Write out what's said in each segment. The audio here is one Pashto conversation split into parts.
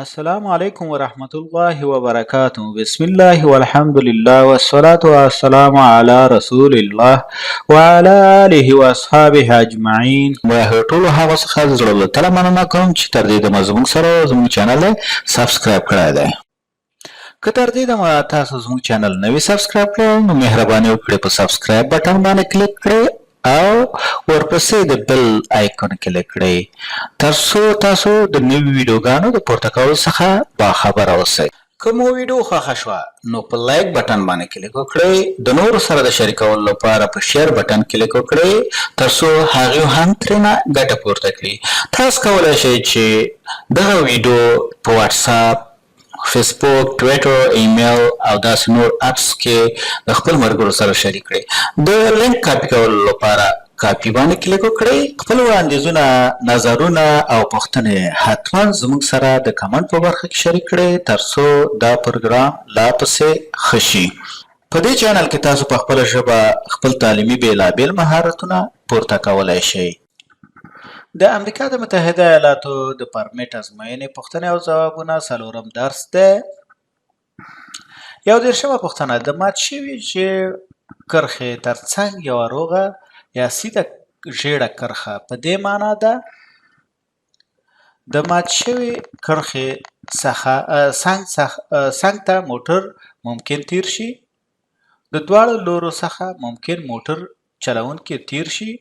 السلام عليكم ورحمة الله وبركاته. بسم الله والحمد لله والصلاة والسلام على رسول الله وعلى آله وأصحابه أجمعين. ټول هغه څخه زړه له تله مننه کوم چې تر دې دمه زموږ سره زموږ چینل سبسکرایب کړی دی. که تر دې دمه تاسو زموږ چینل نوی سبسکرایب کړئ نو مهرباني وکړئ په سبسکرایب بټن باندې کلیک کړئ او ورپسې د بل آیکون کلیک کړئ ترڅو تاسو د نوي ویډیوګانو د پورته کولو څخه باخبره اوسئ. که مو ویډیو خوښه شوه نو په لایک بټن باندې کلیک وکړئ، د نورو سره د شریکولو لپاره په شیر بټن کلیک وکړئ ترڅو هغوی هم ترېنه ګټه پورته کړي. تاسو کولی شئ چې دغه ویډیو په واتساپ، فیسبوک، ټویټر، ایمیل او داسې نور اپس کې د خپل ملګرو سره شریک کړئ. د لینک کاپي کولو لپاره کاپي باندې کلیک وکړئ. خپل وړاندیزونه، نظرونه او پوښتنې حتما زموږ سره د کمنټ په برخه کې شریک کړئ ترڅو دا پروګرام لا پسې ښه شي. په دې چینل کې تاسو په خپله ژبه خپل تعلیمي بېلابېل مهارتونه پورته کولی شئ. د امریکا د متحده ایالاتو د پرمټ ازموینې پوښتنې او ځوابونه څلورم درس دی. 11مه پوښتنه: د مات شوي ژیړ کرښې ترڅنګ یوه روغه یا سیده ژیړه کرښه په دې معنا ده د مات شوي کرښې څخه څنګ ته موټر ممکن تیر شي. د دواړو لورو څخه ممکن موټر چلونکی تیر شي.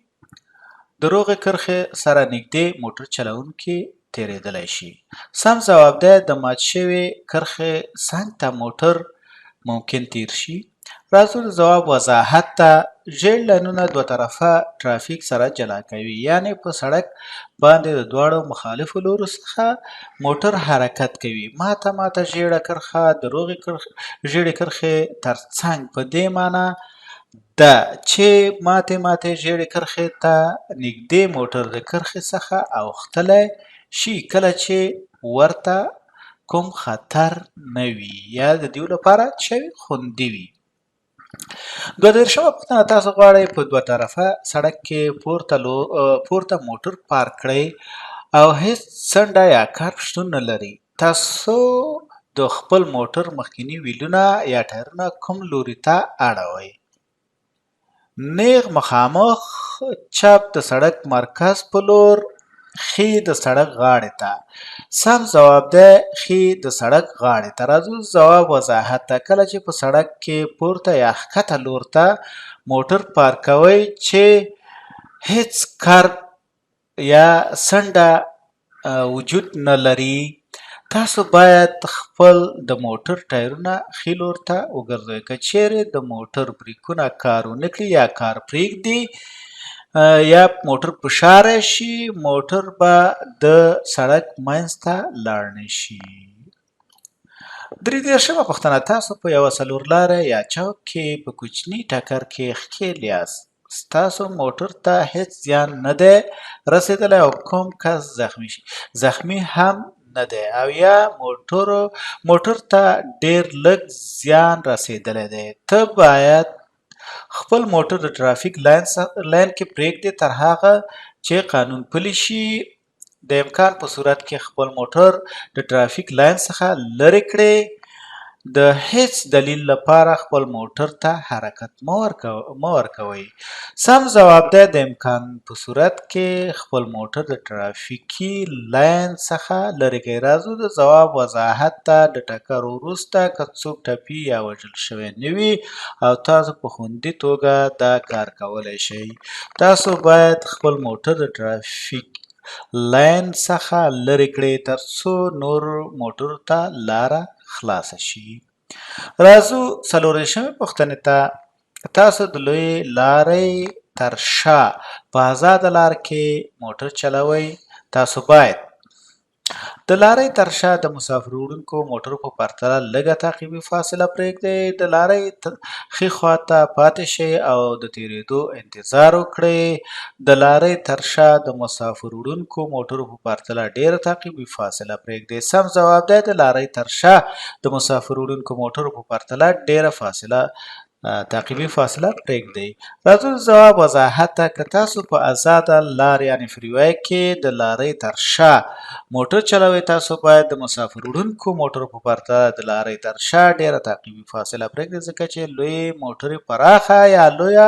د روغې کرښې سره نږدې موټر چلونکی تیریدلی شي. سم ځواب دی د مات شوي کرښې څنګ ته موټر ممکن تیر شي. راځو د ځواب وضاحت ته. ژیړ لاینونه دوه طرفه ترافیک سره جلا کوي، یعنی په سړک باندې د دواړو مخالفو لورو څخه موټر حرکت کوي. ماته ژیړه کرښه د روغې ژیړې کرښې ترڅنګ په دې معنا ده چې ماتې ژیړې کرښې ته نږدې موټر د کرښې څخه اوښتلی شي کله چې ورته کوم خطر نه وي یا د دوی لپاره چې خوندي وي. 22مه پوښتنه: تاسو غواړئ په دوه طرفه سړک کې پورته موټر پارک کړئ او هیڅ څنډه یا کرب شتون نه لري. تاسو د خپل موټر مخکیني ویلونه یا ټایرونه کوم لوري ته اړوئ؟ نیغ مخامخ، چپ د سړک مرکز په لور، ښي د سړک غاړې ته. سم ځواب دی ښي د سړک غاړې ته. راځو ځواب وضاحت ته. کله چې په سړک کې پورته یا ښکته لور ته موټر پارک کوئ چې هیڅ کرب یا څنډه وجود نه لري، تاسو باید خپل د موټر ټایرونه ښي لور ته وګرځوئ. که چیرې د موټر بریکونه کار ونه کړي یا کار پرېږدي یا موټر په شا راشي، موټر به د سړک منځ ته لاړ نه شي. 23مه پوښتنه: تاسو په یوه څلورلاره یا چوک کې په کوچني ټکر کې ښکېل یاست. ستاسو موټر ته هیڅ زیان نه دی رسېدلی او کوم کس زخمي هم نه دی او یا موټر ته ډېر لږ زیان رسېدلی دی. ته باید خپل موټر د ټرافیک لاین کې پرېږدې تر هغه چې قانون پلی شي. د امکان په صورت کې خپل موټر د ټرافیک لاین څخه لرې کړئ. د هیڅ دلیل لپاره خپل موټر ته حرکت مه ورکوئ. سم ځواب دی د امکان په صورت کې خپل موټر د ټرافیکي لاین څخه لرې کړئ. راځو د ځواب وضاحت ته. د ټکر وروسته که څوک ټپي یا وژل شوی نه وي او تاسو په خوندي توګه دا کار کولی شئ، تاسو باید خپل موټر د ټرافیک لاین څخه لرې کړئ ترڅو نورو موټرو ته لاره خلاصه شي. راځو 24مې پوښتنې ته. تاسو د لویې لارې تر شا په ازاده لار کې موټر چلوئ. تاسو باید د لارۍ تر شا د مسافر وړونکو موټرو په پرتله لږه تعقیبي فاصله پرېږدئ. د لارۍ ښي خوا ته پاتې شئ او د تېرېدو انتظار وکړئ. د لارۍ تر شا د مسافر وړونکو موټرو په پرتله ډېره تعقیبي فاصله پرېږدئ. سم ځواب دی د لارۍ تر شا د مسافر وړونکو موټرو په پرتله ډېره فاصله تعقیبي فاصله پرېږدئ. راځو د ځواب وضاحت ته. که تاسو په ازاده لار یعنې فریوی کې د لارۍ تر شا موټر چلوئ، تاسو باید د مسافر وړونکو موټرو په پرتله د لارۍ تر شا ډېره تعقیبي فاصله پرېږدئ، ځکه چې لویې موټرې پراخه یا لویه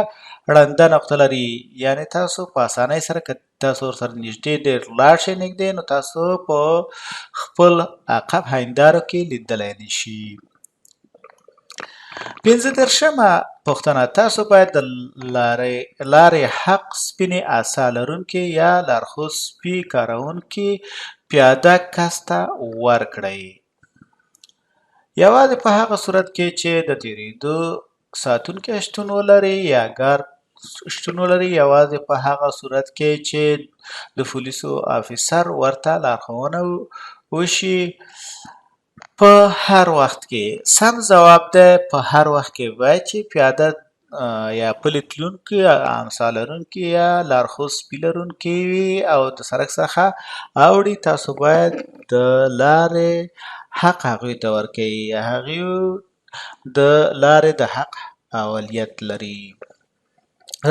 ړنده نقطه لري. یعنې تاسو په اسانۍ سره که تاسو ورسره نږدې ډېر لاړ شئ نږدې، نو تاسو په خپل عقب هندارو کې لیدلی نه شي. 15مه پوښتنه: تاسو باید د لارې حق سپینې عصا لرونکي یا لارښود سپي کاروونکي پیاده کس ته ورکړئ. یوازې په هغه صورت کې چې د تېرېدو ساتونکی شتون ولري یا ګارد شتون ولري، یوازې په هغه صورت کې چې د پولیسو افیسر ورته لارښوونه وشي. په هر وخت کې سم ځواب دی. په هر وخت کې باید چې پیاده یا پلي تلونکي، امسا لرونکي یا لارښود سپي لرونکي وي او د سړک څخه اوړي، تاسو باید د لارې حق هغوی ته ورکوئ. هغوی د لارې د حق اولیت لري.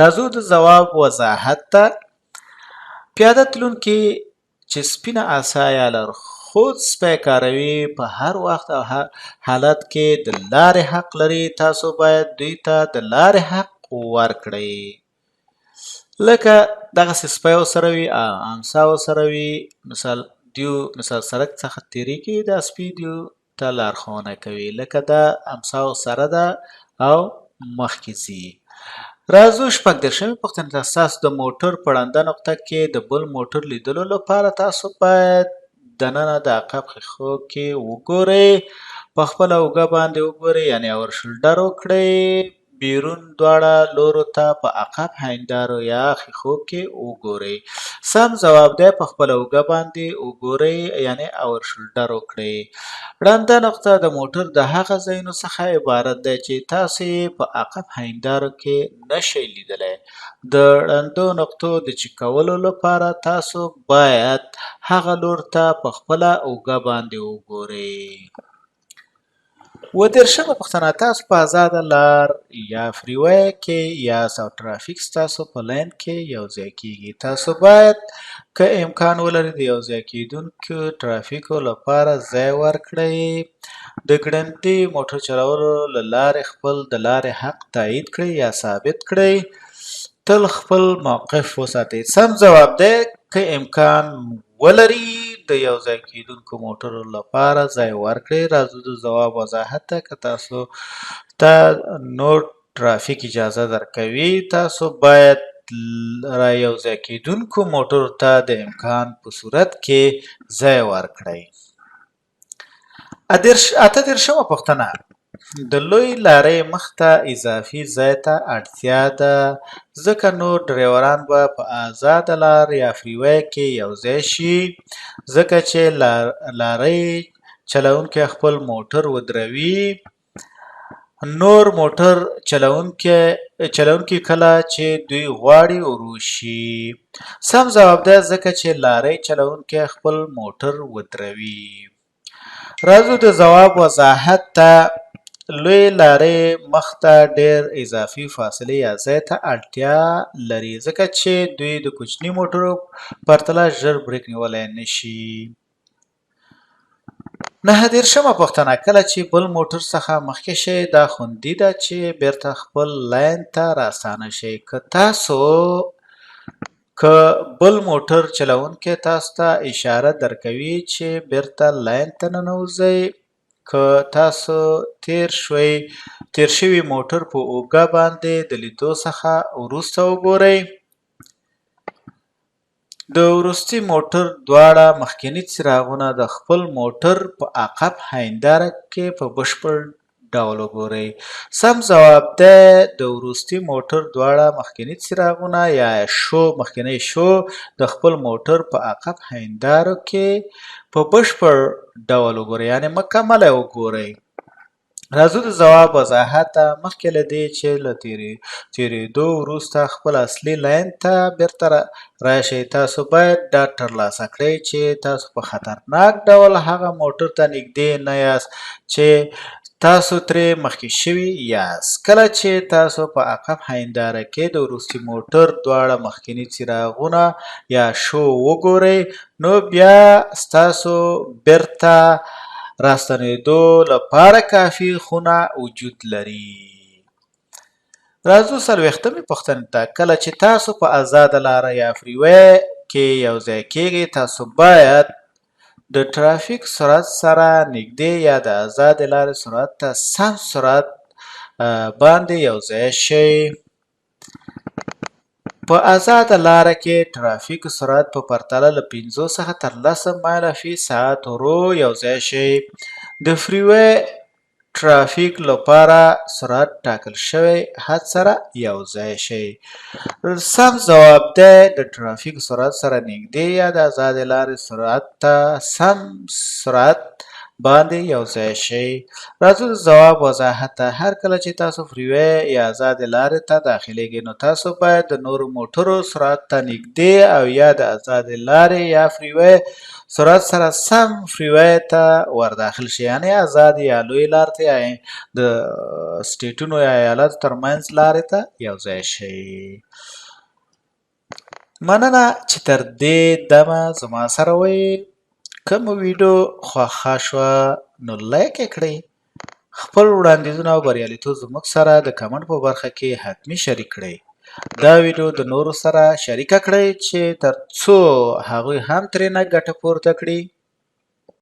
راځو د ځواب وضاحت ته. پیاده تلونکي چې سپینه عصا یا لارښود سپی کاروي، په هر وخت او حالت کې د لارې حق لري. تاسو باید دوی ته د لارې حق ورکړئ. لکه دغسې سپی ورسره وي، امسا ورسره وي، مثال سړک څخه تېرېږي، دا سپي دوی ته لارښوونه کوي، لکه دا امسا ورسره ده او مخکې ځي. راځو 16مه پوښتنې ته. ستاسو د موټر په ړنده نقطه کې د بل موټر لیدلو لپاره تاسو باید دننه د عقب ښیښو کې وګورئ، په خپله اوږه باندې وګورئ، یعنې اور شولډر وکړئ. بیرون دواړه لورو ته په عقب هندارو یا ښیښو کې وګورئ. سم ځواب دی په خپله اوږه باندې وګورئ، یعنې اور شولډر وکړئ. ړنده نقطه د موټر د هغه ځایونو څخه عبارت دی چې تاسو یې په عقب هندارو کې نشئ لیدلی. د ړندو نقطو د چک کولو لپاره تاسو باید هغه لور ته په خپله اوږه باندې وګورئ. 30مه پوښتنه: تاسو په ازاده لار یا فریوی کې یاست او ټرافیک ستاسو په لاین کې یو ځای کېږي. تاسو باید که امکان ولري د یو ځای کېدونکو ټرافیکو لپاره ځای ورکړئ. د ګړندي موټر چلولو له لارې خپل د لارې حق تایید کړئ یا ثابت کړئ. تل خپل موقف وساتئ. سم ځواب دی که امکان ولري د یو ځای کېدونکو موټرو لپاره ځای ورکړئ. راځو د ځواب وضاحت ته. که تاسو ته نور ټرافیک اجازه درکوي، تاسو باید را یو ځای کېدونکو موټرو ته د امکان په صورت کې ځای ورکړئ. 38مه پوښتنه: د لوی لارۍ مخ ته اضافي ځای ته اړتیا ده، ځکه نور ډریوران به په ازاده لار یا فریوی کې یو ځای شي، ځکه چې لارۍ چلوونکی خپل موټر ودروي. نور موټر چلوونکي کله چې دوی غواړي ورو شي. سم ځواب دی ځکه چې لارۍ چلوونکی خپل موټر ودروي. راځو د ځواب وضاحت ته. لوی لارۍ مخ ته ډېر اضافي فاصلې یا ځای ته اړتیا لري، ځکه چې دوی د کوچني موټرو پرتله ژر بریک نیولی نه شي. 39مه پوښتنه: کله چې بل موټر څخه مخکې شئ، دا خوندي ده چې بیرته خپل لاین ته راستانه شئ. که بل موټر چلوونکی تاسو ته اشاره درکوي چې بیرته لاین ته ننوځئ، که تاسو تېر شوي موټر په اوږه باندې د لیدو څخه وروسته وګورئ. د وروستي موټر دواړه مخکیني څراغونه د خپل موټر په عقب هنداره کې په بشپړ ډول وګورئ. سم ځواب دی د وروستي موټر دواړه مخکیني څراغونه یا مخکینی شو د خپل موټر په عقب هندارو کې په بشپړ ډول وګورئ، یعنې مکمله وګورئ. راځو د ځواب وضاحت ته. مخکې له دې چې له تېرېدو وروسته خپل اصلي لاین ته بیرته راشئ، تاسو باید ډاډ ترلاسه کړئ چې تاسو په خطرناک ډول هغه موټر ته نږدې نه یاست چې تاسو ترې مخکې شوي یاست. کله چې تاسو په عقب هنداره کې د وروستي موټر دواړه مخکیني څراغونه یا شو وګورئ، نو بیا ستاسو بیرته راستنېدو لپاره کافي خونه وجود لري. راځو 40مې پوښتنې ته. کله چې تاسو په ازاده لاره یا فریوی کې یوځای کېږئ، تاسو باید د ټرافیک سرعت سره نږدې یا د ازادې لارې سرعت ته سم سرعت باندې یوځای شئ. په ازاده لاره کې ټرافیک سرعت په پرتله له 5 څخه تر 10 مایله فی ساعت ورو یوځای شي. د فریوی ټرافیک لپاره سرعت ټاکل شوی حد سره یوځای شي. سم ځواب دی د ټرافیک سرعت سره نږدې یا د ازادې لارې سرعت ته سم سرعت باندې یوځای شي. راځو د ځواب وضاحت ته. هر کله چې تاسو فریوی یا ازادې لارې ته داخلیږئ، نو تاسو باید د نورو موټرو سرعت ته نږدې او یا د ازادې لارې یا فریوی سرعت سره سم فریوی ته ورداخل شئ، یعنې ازادې یا لویې لارې ته یا د سټیټونو یا ایالاتو ترمنځ لارې ته یوځای شئ. مننه چې تر دې دمه زما سره وئ. کوم ویډیو خوښه شوه نو لایک یې کړئ. خپل وړاندیزونه او بریالیتوب زموږ سره د کمنټ په برخه کې حتمي شریک کړئ. دا ویډیو د نورو سره شریکه کړئ چې تر څو هغوی هم ترېنه ګټه پورته کړي.